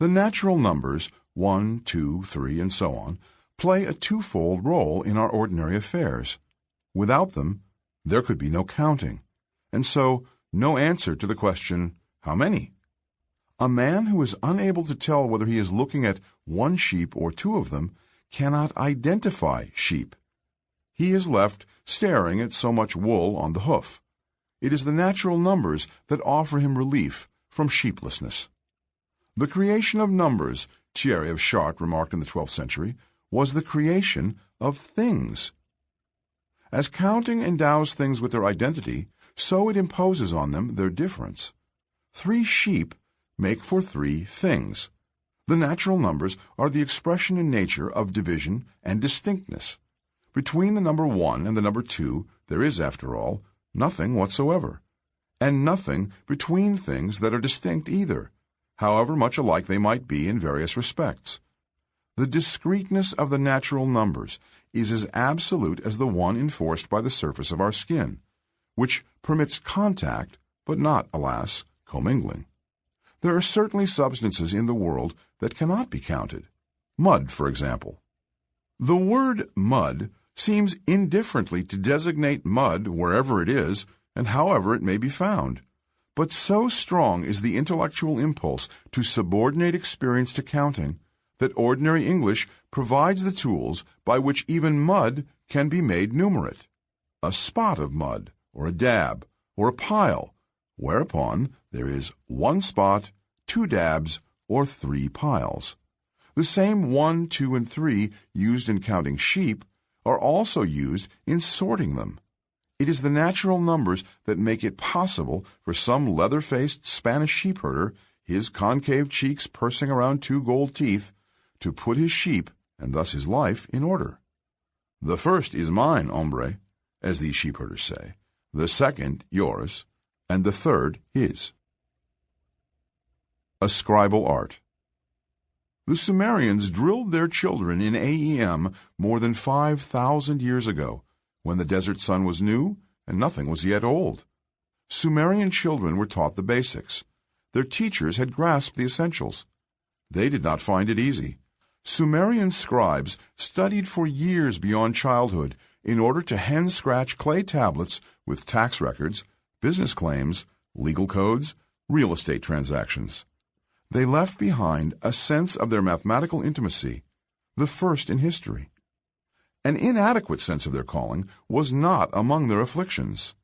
The natural numbers, 1, 2, 3, and so on, play a twofold role in our ordinary affairs. Without them, there could be no counting, and so no answer to the question, how many? A man who is unable to tell whether he is looking at one sheep or two of them cannot identify sheep. He is left staring at so much wool on the hoof. It is the natural numbers that offer him relief from sheeplessness. The creation of numbers, Thierry of Chartres remarked in the 12th century, was the creation of things. As counting endows things with their identity, so it imposes on them their difference. 3 sheep make for 3 things. The natural numbers are the expression in nature of division and distinctness. Between the number 1 and the number 2, there is, after all, nothing whatsoever, and nothing between things that are distinct either, however much alike they might be in various respects. The discreteness of the natural numbers is as absolute as the one enforced by the surface of our skin, which permits contact, but not, alas, commingling. There are certainly substances in the world that cannot be counted. Mud, for example. The word mud seems indifferently to designate mud wherever it is and however it may be found. But so strong is the intellectual impulse to subordinate experience to counting that ordinary English provides the tools by which even mud can be made numerate. A spot of mud, or a dab, or a pile, whereupon there is 1 spot, 2 dabs, or 3 piles. The same 1, 2, and 3 used in counting sheep are also used in sorting them. It is the natural numbers that make it possible for some leather-faced Spanish sheepherder, his concave cheeks pursing around 2 gold teeth, to put his sheep, and thus his life, in order. The first is mine, hombre, as these sheepherders say, the second yours, and the third his. A scribal art. The Sumerians drilled their children in AEM more than 5,000 years ago, when the desert sun was new and nothing was yet old. Sumerian children were taught the basics. Their teachers had grasped the essentials. They did not find it easy. Sumerian scribes studied for years beyond childhood in order to hand-scratch clay tablets with tax records, business claims, legal codes, real estate transactions. They left behind a sense of their mathematical intimacy, the first in history. An inadequate sense of their calling was not among their afflictions.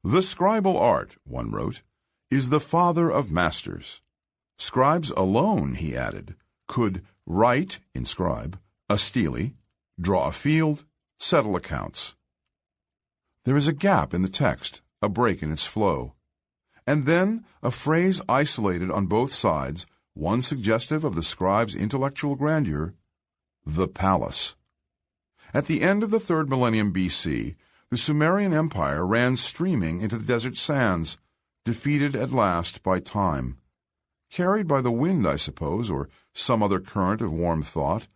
The scribal art, one wrote, is the father of masters. Scribes alone, he added, could write, inscribe, a stele, draw a field, settle accounts. There is a gap in the text, a break in its flow, and then a phrase isolated on both sides, one suggestive of the scribe's intellectual grandeur, the palace. At the end of the 3rd millennium BC, the Sumerian Empire ran streaming into the desert sands, defeated at last by time. Carried by the wind, I suppose, or some other current of warm thought,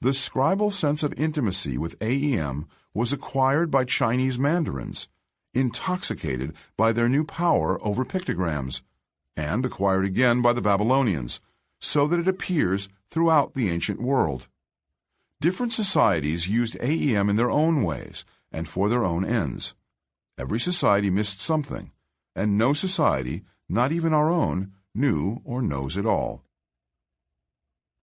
the scribal sense of intimacy with AEM was acquired by Chinese mandarins, intoxicated by their new power over pictograms, and acquired again by the Babylonians, so that it appears throughout the ancient world. Different societies used AEM in their own ways and for their own ends. Every society missed something, and no society, not even our own, knew or knows it all.